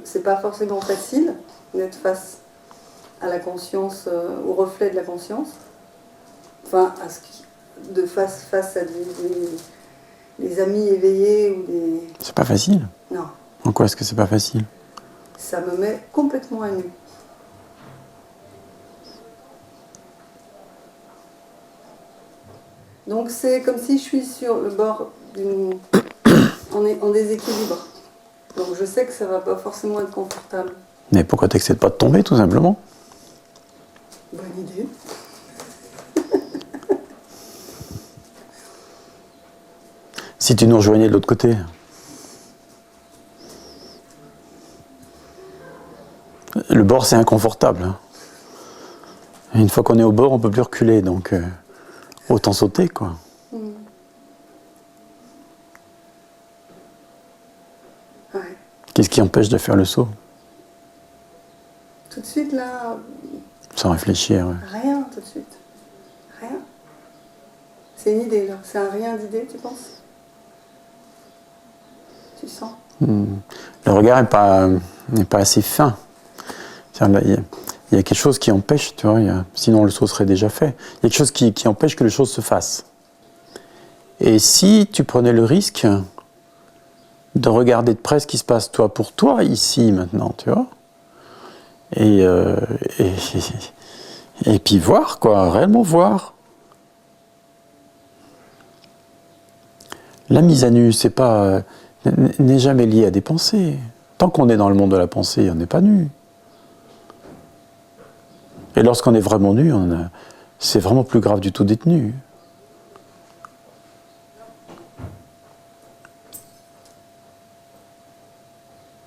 C'est pas forcément facile d'être face à la conscience, au reflet de la conscience. Enfin, de face à des amis éveillés ou des... C'est pas facile. Non. En quoi est-ce que c'est pas facile? Ça me met complètement à nu. Donc c'est comme si je suis sur le bord d'une... en déséquilibre. Donc je sais que ça va pas forcément être confortable. Mais pourquoi t'acceptes pas de tomber, tout simplement? Bonne idée. Si tu nous rejoignais de l'autre côté. Le bord, c'est inconfortable. Hein. Et une fois qu'on est au bord, on peut plus reculer, donc autant sauter, quoi. Ouais. Qu'est-ce qui empêche de faire le saut? Tout de suite là... Sans réfléchir. Ouais. Rien tout de suite. Rien. C'est une idée là. C'est un rien d'idée, tu penses? Tu sens? Le regard n'est pas assez fin. Il y a quelque chose qui empêche, tu vois, sinon le saut serait déjà fait. Il y a quelque chose qui empêche que les choses se fassent. Et si tu prenais le risque de regarder de près ce qui se passe toi pour toi, ici, maintenant, tu vois, et puis voir, quoi, réellement voir. La mise à nu, c'est pas, n'est jamais liée à des pensées. Tant qu'on est dans le monde de la pensée, on n'est pas nu. Et lorsqu'on est vraiment nu, c'est vraiment plus grave du tout d'être nu.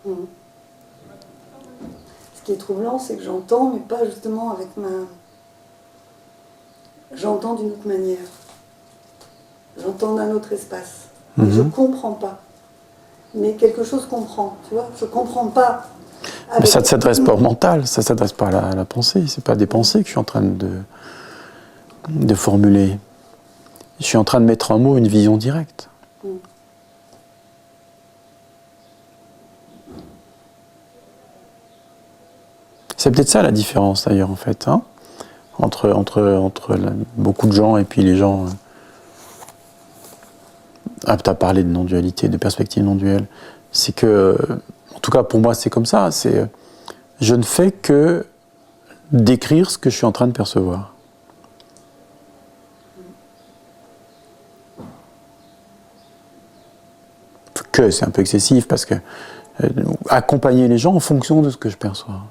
Ce qui est troublant, c'est que j'entends, mais pas justement avec ma... J'entends d'une autre manière. J'entends d'un autre espace. Je comprends pas. Mais quelque chose comprend, tu vois. Je comprends pas. Mais ça ne s'adresse pas au mental, ça ne s'adresse pas à la pensée. Ce n'est pas des pensées que je suis en train de formuler. Je suis en train de mettre en mots une vision directe. C'est peut-être ça la différence d'ailleurs en fait, hein, entre beaucoup de gens et puis les gens aptes à parler de non-dualité, de perspective non-duelle. C'est que, en tout cas pour moi c'est comme ça, je ne fais que décrire ce que je suis en train de percevoir. Que c'est un peu excessif parce que accompagner les gens en fonction de ce que je perçois.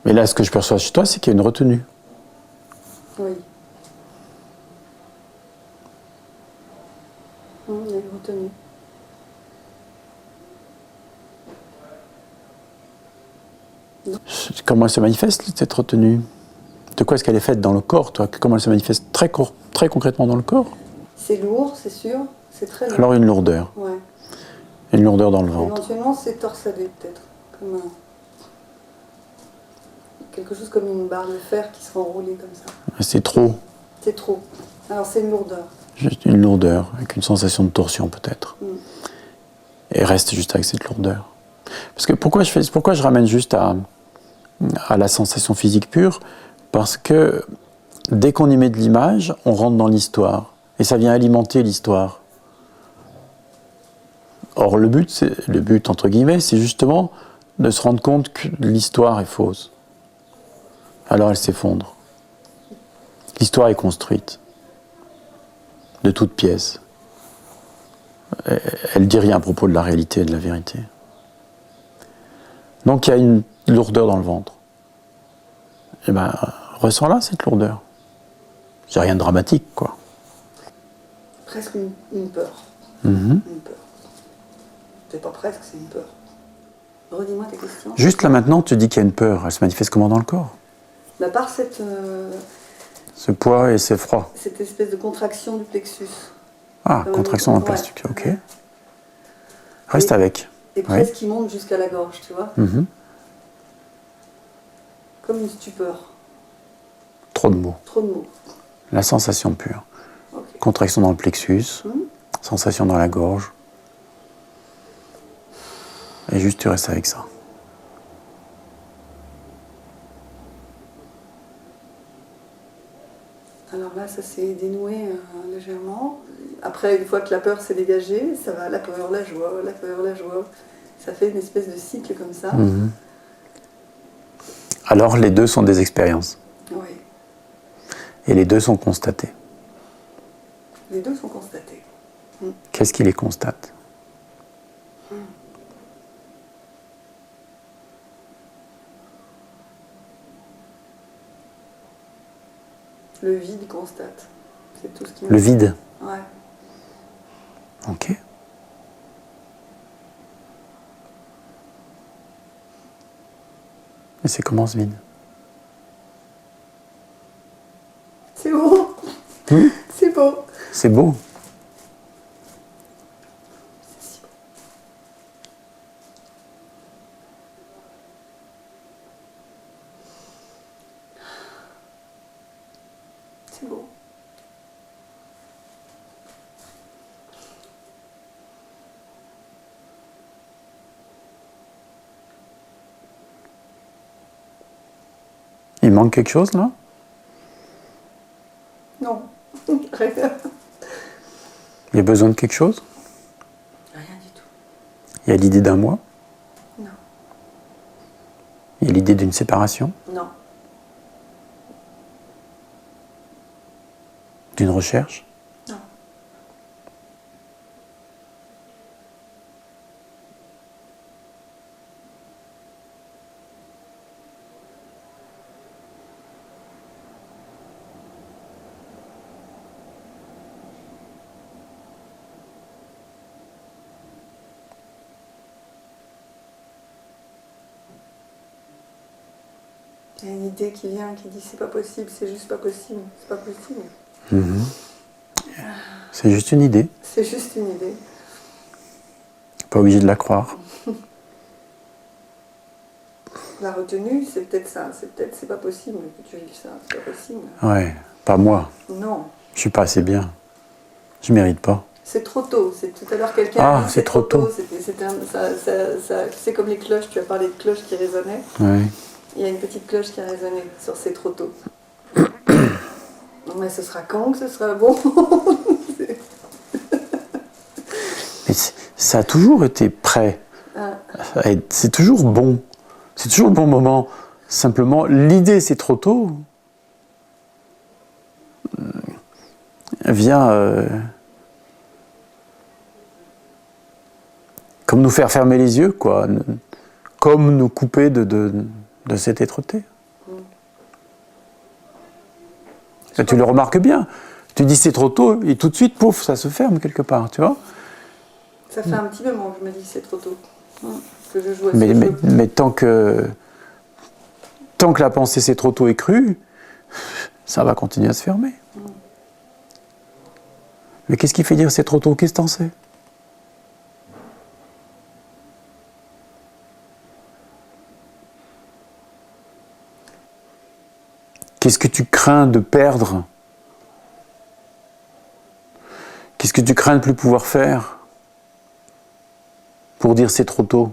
Mais là, ce que je perçois chez toi, c'est qu'il y a une retenue. Oui. Il y a une retenue. Comment elle se manifeste, cette retenue? De quoi est-ce qu'elle est faite dans le corps, toi? Comment elle se manifeste très concrètement dans le corps? C'est lourd, c'est sûr. C'est très lourd. Alors une lourdeur. Ouais. Une lourdeur dans le ventre. Éventuellement, c'est torsadé, peut-être. Comme quelque chose comme une barre de fer qui se enroulée comme ça. C'est trop. C'est trop. Alors, c'est une lourdeur. Juste une lourdeur, avec une sensation de torsion, peut-être. Et reste juste avec cette lourdeur. Parce que pourquoi je ramène juste à la sensation physique pure? Parce que dès qu'on y met de l'image, on rentre dans l'histoire. Et ça vient alimenter l'histoire. Or, le but, entre guillemets, c'est justement de se rendre compte que l'histoire est fausse. Alors elle s'effondre. L'histoire est construite. De toutes pièces. Elle ne dit rien à propos de la réalité et de la vérité. Donc il y a une lourdeur dans le ventre. Eh bien, ressens-la, cette lourdeur. C'est rien de dramatique, quoi. Presque une peur. Une peur. C'est pas presque, c'est une peur. Redis-moi tes questions. Juste là maintenant, tu dis qu'il y a une peur. Elle se manifeste comment dans le corps? Par cette... ce poids et ce froid. Cette espèce de contraction du plexus. Ah, contraction dans le plexus, ok. Reste avec. Et presque qui monte jusqu'à la gorge, tu vois. Comme une stupeur. Trop de mots. Trop de mots. La sensation pure. Ok. Contraction dans le plexus, sensation dans la gorge. Et juste tu restes avec ça. Alors là, ça s'est dénoué légèrement. Après, une fois que la peur s'est dégagée, ça va, la peur, la joie, la peur, la joie. Ça fait une espèce de cycle comme ça. Alors les deux sont des expériences. Oui, Et les deux sont constatés. les deux sont constatés. Qu'est-ce qui les constate? Le vide constate. C'est tout ce qui me... Le vide. Ouais. Ok. Et c'est comment ce vide? C'est beau. C'est beau. C'est beau. C'est si beau. C'est beau. Il manque quelque chose là? Non. Rien. Il y a besoin de quelque chose? Rien du tout. Il y a l'idée d'un moi? Non. Il y a l'idée d'une séparation? Non. D'une recherche? Non. Il y a une idée qui vient, qui dit c'est pas possible, c'est juste pas possible, c'est pas possible. C'est juste une idée. C'est juste une idée. Pas obligé de la croire. La retenue, c'est peut-être ça, c'est pas possible que tu vives ça, c'est pas possible. Ouais, pas moi. Non, Je suis pas assez bien. Je mérite pas. c'est trop tôt. C'est tout à l'heure quelqu'un Ah, a dit c'est trop tôt. C'est comme les cloches, tu as parlé de cloches qui résonnaient. Ouais. Il y a une petite cloche qui a résonné sur c'est trop tôt. Mais ce sera quand que ce sera bon? Mais ça a toujours été prêt. C'est toujours bon. C'est toujours le bon moment. Simplement, l'idée, c'est trop tôt. Vient comme nous faire fermer les yeux, quoi. Comme nous couper de cette êtreté. Et tu le remarques bien. Tu dis c'est trop tôt et tout de suite, pouf, ça se ferme quelque part, tu vois. Ça fait un petit moment que je me dis que c'est trop tôt. Que je joue à ce Mais jeu. tant que la pensée c'est trop tôt est crue, ça va continuer à se fermer. Mais qu'est-ce qui fait dire c'est trop tôt? Qu'est-ce que t'en sais? Qu'est-ce que tu crains de perdre? Qu'est-ce que tu crains de ne plus pouvoir faire pour dire c'est trop tôt?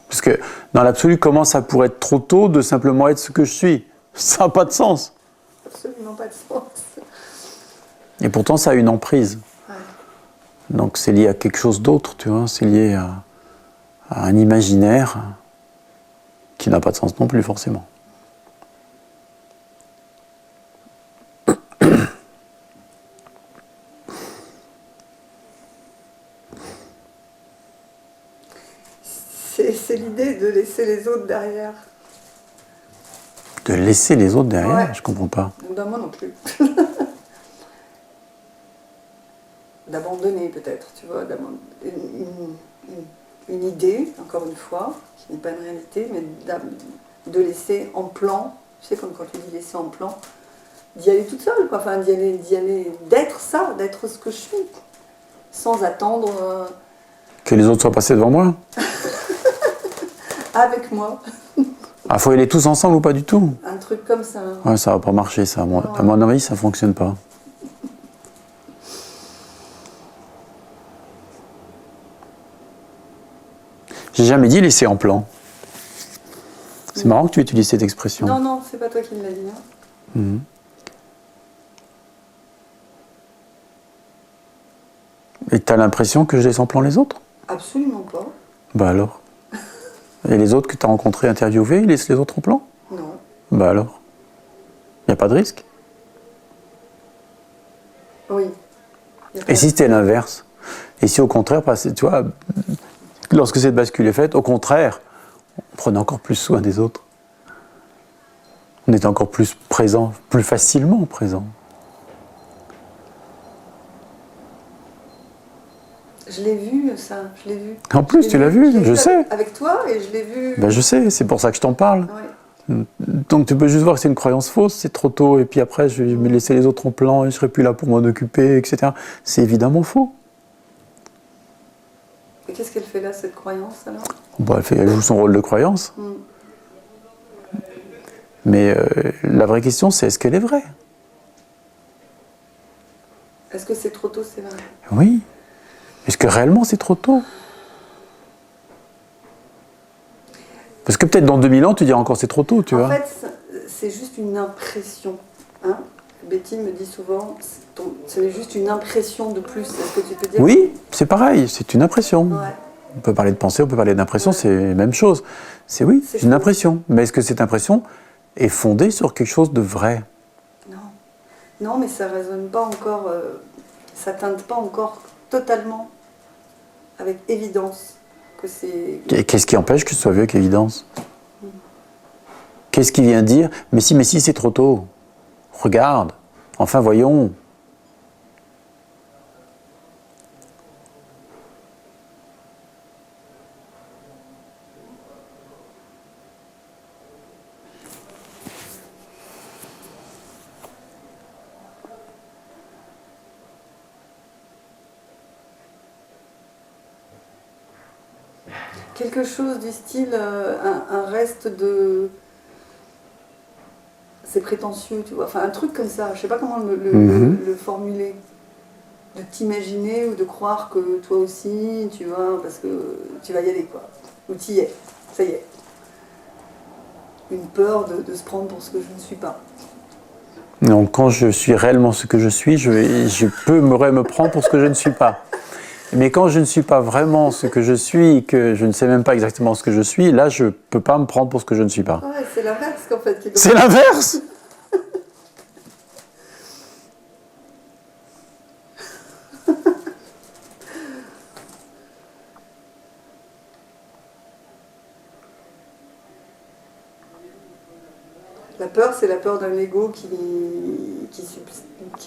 Parce que dans l'absolu, comment ça pourrait être trop tôt de simplement être ce que je suis? Ça n'a pas de sens. Absolument pas de sens. Et pourtant, ça a une emprise. Ouais. Donc c'est lié à quelque chose d'autre, tu vois. C'est lié à un imaginaire qui n'a pas de sens non plus, forcément. C'est l'idée de laisser les autres derrière. De laisser les autres derrière, Ouais. je comprends pas. Ben, moi non plus. D'abandonner peut-être, tu vois, une idée, encore une fois, qui n'est pas une réalité, mais de laisser en plan, tu sais, comme quand tu dis laisser en plan, d'y aller toute seule, quoi, enfin d'y aller, d'être ça, d'être ce que je suis, sans attendre Que les autres soient passés devant moi? avec moi. Ah, faut y aller tous ensemble ou pas du tout? Un truc comme ça. Ouais, ça va pas marcher, ça. À mon avis, ça fonctionne pas. J'ai jamais dit laisser en plan. C'est marrant que tu utilises cette expression. Non, non, c'est pas toi qui me l'as dit. Hein. Mhm. Et t'as l'impression que je laisse en plan les autres? Absolument pas. Bah alors? Et les autres que tu as rencontrés, interviewés, ils laissent les autres en plan? Non. Bah alors? Il n'y a pas de risque? Oui. Et si c'était l'inverse? Et si au contraire, tu vois, lorsque cette bascule est faite, au contraire, on prenait encore plus soin des autres. On était encore plus présent, plus facilement présent. Je l'ai vu, ça, je l'ai vu. En plus, tu l'as vu, je sais. Avec toi, et je l'ai vu. Ben, je sais, c'est pour ça que je t'en parle. Ouais. Donc tu peux juste voir que c'est une croyance fausse, c'est trop tôt, et puis après je vais me laisser les autres en plan, et je serai plus là pour m'en occuper, etc. C'est évidemment faux. Et qu'est-ce qu'elle fait là, cette croyance, alors? Bon, elle joue son rôle de croyance. Mais la vraie question, c'est est-ce qu'elle est vraie? Est-ce que c'est trop tôt, c'est vrai? Oui. Est-ce que réellement c'est trop tôt? Parce que peut-être dans 2000 ans, tu diras encore c'est trop tôt, tu vois. En fait, c'est juste une impression. Hein, Betty me dit souvent, c'est juste une impression de plus. Est-ce que tu peux dire? Oui, c'est pareil, c'est une impression. Ouais. On peut parler de pensée, on peut parler d'impression, c'est la même chose. C'est oui, c'est une impression. Mais est-ce que cette impression est fondée sur quelque chose de vrai? Non. Non, mais ça résonne pas encore, ça teinte pas encore totalement avec évidence que c'est... Et qu'est-ce qui empêche que ce soit vu avec évidence? Qu'est-ce qui vient dire mais si, c'est trop tôt. Regarde, enfin voyons. Quelque chose du style, un reste de... C'est prétentieux, tu vois. Enfin, un truc comme ça. Je sais pas comment le formuler. De t'imaginer ou de croire que toi aussi, tu vois, parce que tu vas y aller, quoi. Ou tu y es. Ça y est. Une peur de se prendre pour ce que je ne suis pas. Donc quand je suis réellement ce que je suis, je peux me prendre pour ce que je ne suis pas. Mais quand je ne suis pas vraiment ce que je suis, que je ne sais même pas exactement ce que je suis, là je ne peux pas me prendre pour ce que je ne suis pas. Ouais, c'est l'inverse qu'en fait. C'est l'inverse. La peur, c'est la peur d'un ego qui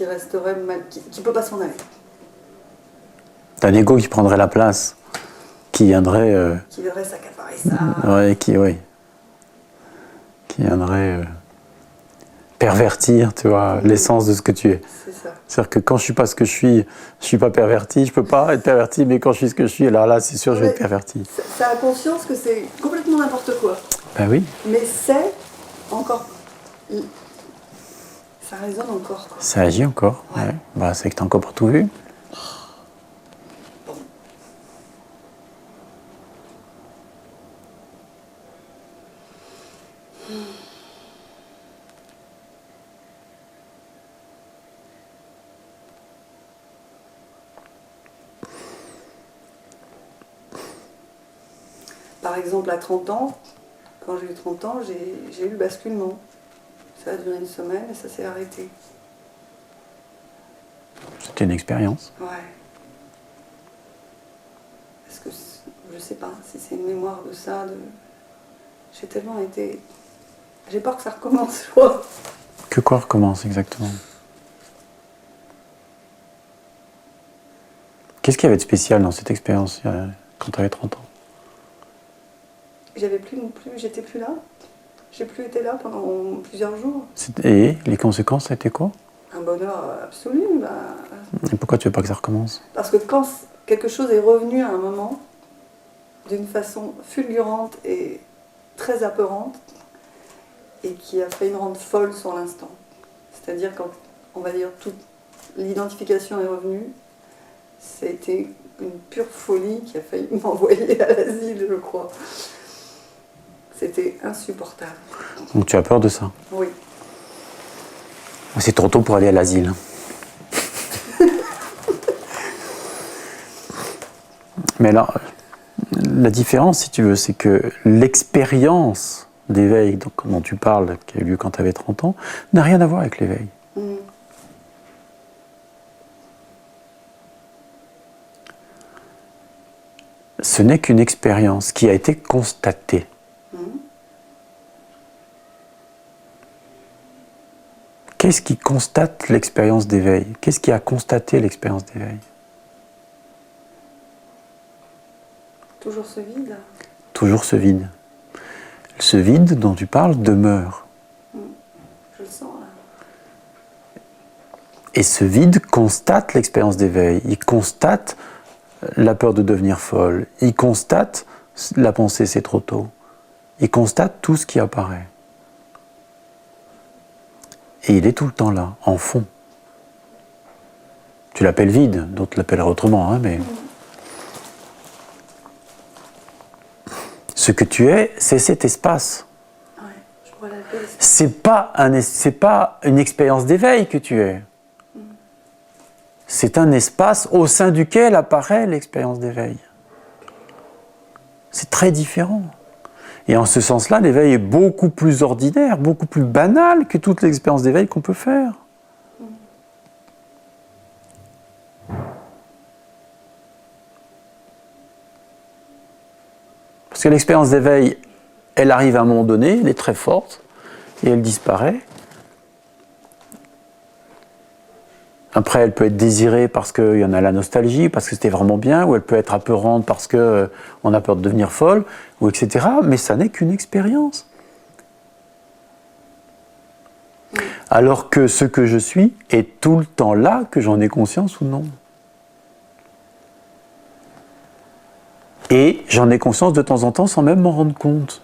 resterait mal, qui peut pas s'en aller. D'un ego qui prendrait la place, qui viendrait... Qui viendrait s'accaparer ça. Ouais, qui viendrait pervertir, tu vois, l'essence de ce que tu es. C'est ça. C'est-à-dire que quand je suis pas ce que je suis pas perverti, je peux pas être perverti, mais quand je suis ce que je suis, alors là, c'est sûr, je vais être perverti. Ça a conscience que c'est complètement n'importe quoi. Ben oui. Mais c'est encore... Ça résonne encore, quoi. Ça agit encore, ouais. Bah, c'est que t'as encore pas tout vu. Bon. Par exemple, à 30 ans, quand j'ai eu 30 ans, j'ai eu le basculement. Ça a duré une semaine et ça s'est arrêté. C'était une expérience. Ouais. Est-ce que, je sais pas, si c'est une mémoire de ça, j'ai tellement été... J'ai peur que ça recommence, je crois. Que quoi recommence exactement? Qu'est-ce qu'il y avait de spécial dans cette expérience quand tu avais 30 ans? J'avais plus non plus, j'étais plus là. J'ai plus été là pendant plusieurs jours. Et les conséquences, ça a été quoi? Un bonheur absolu. Bah... Et pourquoi tu veux pas que ça recommence? Parce que quand quelque chose est revenu à un moment, d'une façon fulgurante et très apeurante, et qui a failli me rendre folle sur l'instant. C'est-à-dire quand, on va dire, toute l'identification est revenue, c'était une pure folie qui a failli m'envoyer à l'asile, je crois. C'était insupportable. Donc tu as peur de ça? Oui. C'est trop tôt pour aller à l'asile. Mais alors, la différence, si tu veux, c'est que l'expérience d'éveil dont tu parles, qui a eu lieu quand tu avais 30 ans, n'a rien à voir avec l'éveil. Mmh. Ce n'est qu'une expérience qui a été constatée. Mmh. Qu'est-ce qui constate l'expérience d'éveil? Qu'est-ce qui a constaté l'expérience d'éveil? Toujours ce vide. Toujours ce vide. Ce vide dont tu parles demeure. Je le sens là. Et ce vide constate l'expérience d'éveil. Il constate la peur de devenir folle. Il constate la pensée c'est trop tôt. Il constate tout ce qui apparaît. Et il est tout le temps là, en fond. Tu l'appelles vide, d'autres l'appelleraient autrement, hein, mais... Ce que tu es, c'est cet espace. Ouais, je pourrais l'appeler. C'est pas une expérience d'éveil que tu es. C'est un espace au sein duquel apparaît l'expérience d'éveil. C'est très différent. Et en ce sens-là, l'éveil est beaucoup plus ordinaire, beaucoup plus banal que toute l'expérience d'éveil qu'on peut faire. Parce que l'expérience d'éveil, elle arrive à un moment donné, elle est très forte, et elle disparaît. Après, elle peut être désirée parce qu'il y en a la nostalgie, parce que c'était vraiment bien, ou elle peut être apeurante parce qu'on a peur de devenir folle, ou etc. Mais ça n'est qu'une expérience. Alors que ce que je suis est tout le temps là, que j'en ai conscience ou non. Et j'en ai conscience de temps en temps sans même m'en rendre compte.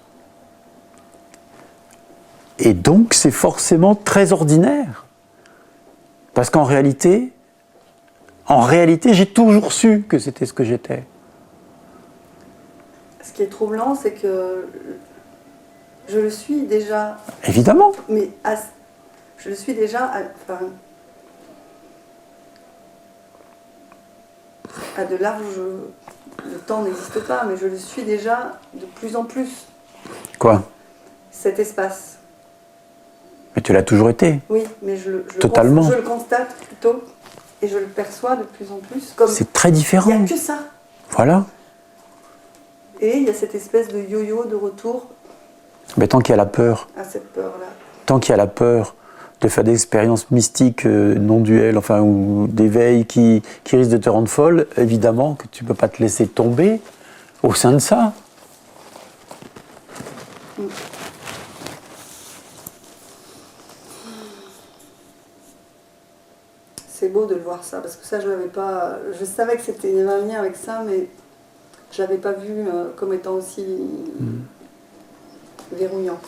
Et donc, c'est forcément très ordinaire. Parce qu'en réalité, j'ai toujours su que c'était ce que j'étais. Ce qui est troublant, c'est que je le suis déjà. Évidemment. Mais je le suis déjà à de large... Le temps n'existe pas, mais je le suis déjà de plus en plus. Quoi? Cet espace. Mais tu l'as toujours été. Oui, mais Totalement. Je le constate plutôt et je le perçois de plus en plus. Comme c'est très différent. Il n'y a que ça. Voilà. Et il y a cette espèce de yo-yo de retour. Mais tant qu'il y a la peur. À cette peur-là. Tant qu'il y a la peur de faire des expériences mystiques non duelles, enfin, ou d'éveil qui risquent de te rendre folle, évidemment que tu ne peux pas te laisser tomber au sein de ça. C'est beau de le voir ça, parce que ça, je l'avais pas... Je savais que c'était il y avait un lien avec ça, mais je ne l'avais pas vu comme étant aussi verrouillant.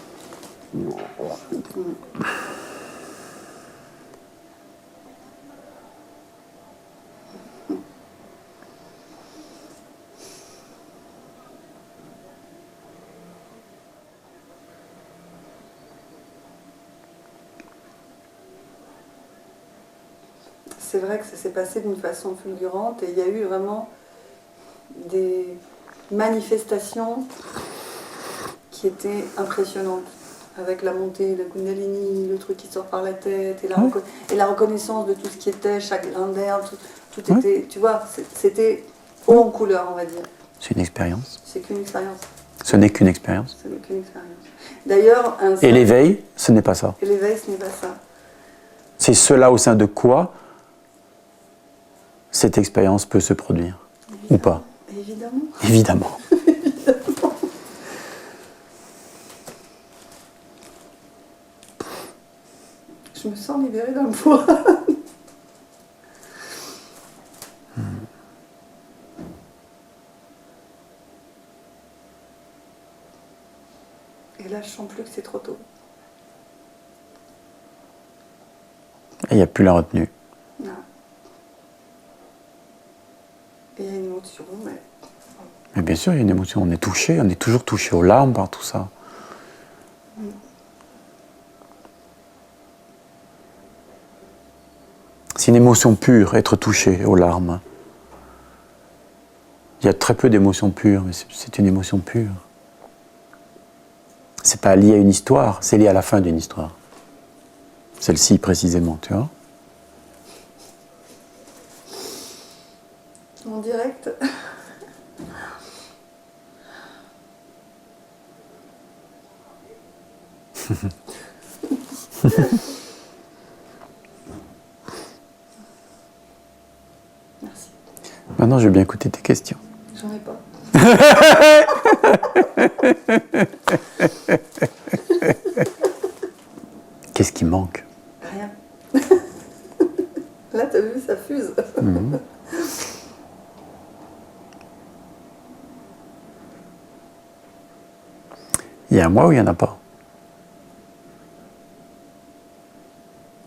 C'est vrai que ça s'est passé d'une façon fulgurante et il y a eu vraiment des manifestations qui étaient impressionnantes, avec la montée de Kundalini, le truc qui sort par la tête, et la reconnaissance de tout ce qui était, chaque grain d'herbe, tout était, tu vois, c'était haut en couleur, on va dire. C'est une expérience. C'est qu'une expérience. Ce n'est qu'une expérience. Ce n'est qu'une expérience. D'ailleurs, et l'éveil, ce n'est pas ça. Et l'éveil, ce n'est pas ça. C'est cela au sein de quoi cette expérience peut se produire. Évidemment. Ou pas. Évidemment. Évidemment. Évidemment. Je me sens libérée d'un poids. Et là, je sens plus que c'est trop tôt. Et il n'y a plus la retenue. Non. Et il y a une émotion, mais... Mais bien sûr, il y a une émotion. On est touché, on est toujours touché aux larmes par tout ça. C'est une émotion pure, être touché aux larmes. Il y a très peu d'émotions pures, mais c'est une émotion pure. C'est pas lié à une histoire, c'est lié à la fin d'une histoire. Celle-ci précisément, tu vois. En direct. Merci. Maintenant, je vais bien écouter tes questions. J'en ai pas. Qu'est-ce qui manque? Rien. Là, t'as vu, ça fuse. Il y a un moi ou il n'y en a pas?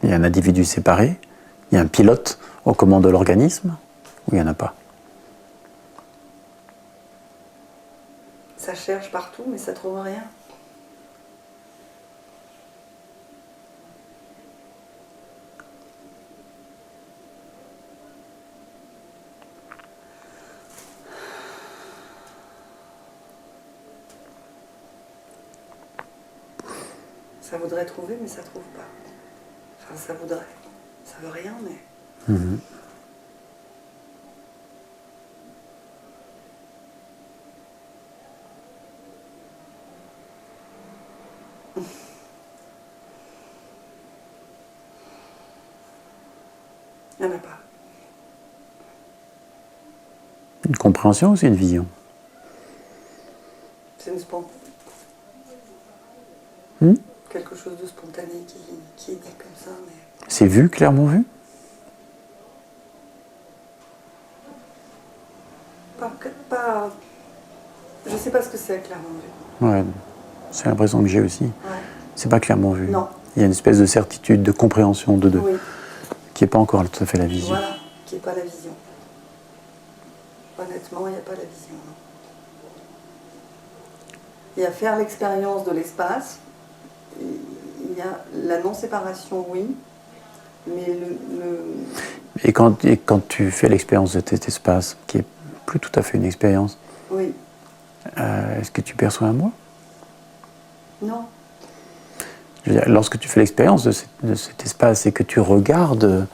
Il y a un individu séparé, il y a un pilote aux commandes de l'organisme, ou il n'y en a pas? Ça cherche partout, mais ça trouve rien. Ça voudrait trouver, mais ça trouve pas. Enfin, ça voudrait. Ça veut rien, mais... Il n'y en a pas. Une compréhension ou c'est une vision? C'est une spontanée. Quelque chose de spontané qui est dit comme ça, mais... C'est vu, clairement vu? Pas... Je sais pas ce que c'est clairement vu. Ouais, c'est l'impression que j'ai aussi. Ouais. C'est pas clairement vu. Non. Il y a une espèce de certitude, de compréhension de deux, Oui. qui n'est pas encore tout à fait la vision. Voilà, qui n'est pas la vision. Honnêtement, il n'y a pas la vision. Non. Il y a faire l'expérience de l'espace, il y a la non-séparation, oui, mais Et quand tu fais l'expérience de cet espace, qui est plus tout à fait une expérience, oui, est-ce que tu perçois un moi? non, Je veux dire, lorsque tu fais l'expérience de cet espace et que tu regardes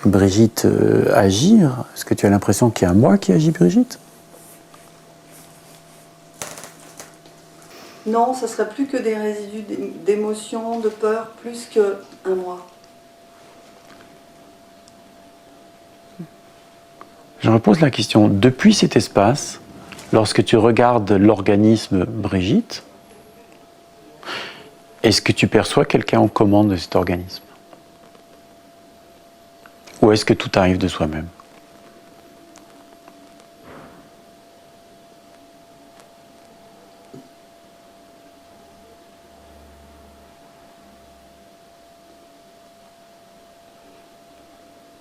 Brigitte agir, est-ce que tu as l'impression qu'il y a un moi qui agit, Brigitte? non, ce serait plus que des résidus d'émotion, de peur, plus qu'un moi. Je repose la question, depuis cet espace, lorsque tu regardes l'organisme Brigitte, est-ce que tu perçois quelqu'un en commande de cet organisme? Ou est-ce que tout arrive de soi-même?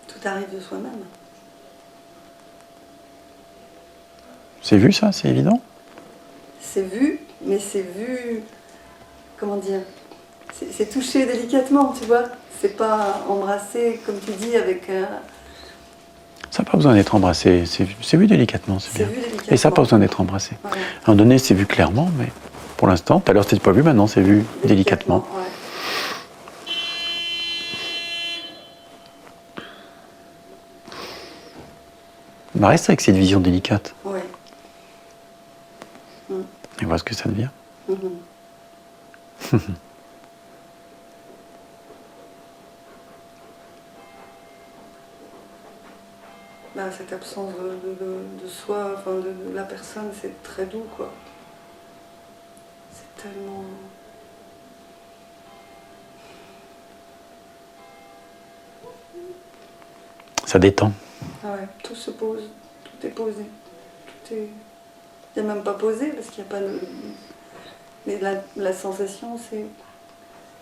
Tout arrive de soi-même. C'est vu ça, c'est évident? C'est vu, mais c'est vu, comment dire, c'est touché délicatement, tu vois. C'est pas embrassé, comme tu dis, avec... Ça n'a pas besoin d'être embrassé, c'est vu délicatement, c'est bien. vu délicatement. Et ça n'a pas besoin d'être embrassé. Ouais. À un moment donné, c'est vu clairement, mais pour l'instant, tout à l'heure c'était pas vu, maintenant c'est vu délicatement. Ouais. Bah, reste avec cette vision délicate. Ouais. Et vois ce que ça devient. Bah, cette absence de soi, enfin de la personne, c'est très doux, quoi. C'est tellement... Ça détend. Ah ouais, tout se pose, tout est posé. Tout est... Il n'y a même pas posé, parce qu'il n'y a pas de... Mais la sensation, c'est...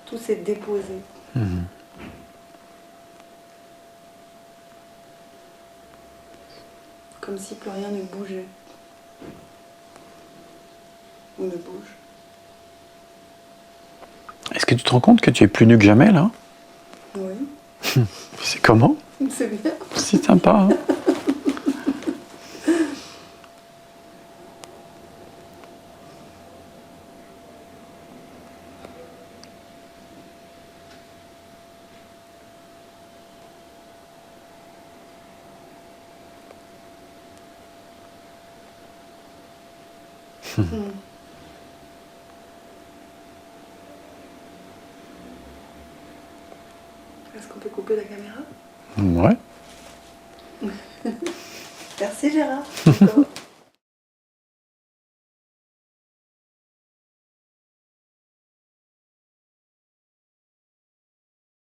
Tout s'est déposé. comme si plus rien ne bougeait. Ou ne bouge. Est-ce que tu te rends compte que tu es plus nu que jamais là? Oui, C'est comment? c'est bien. C'est sympa. Hein. Est-ce qu'on peut couper la caméra? Ouais. Merci Gérard. Encore.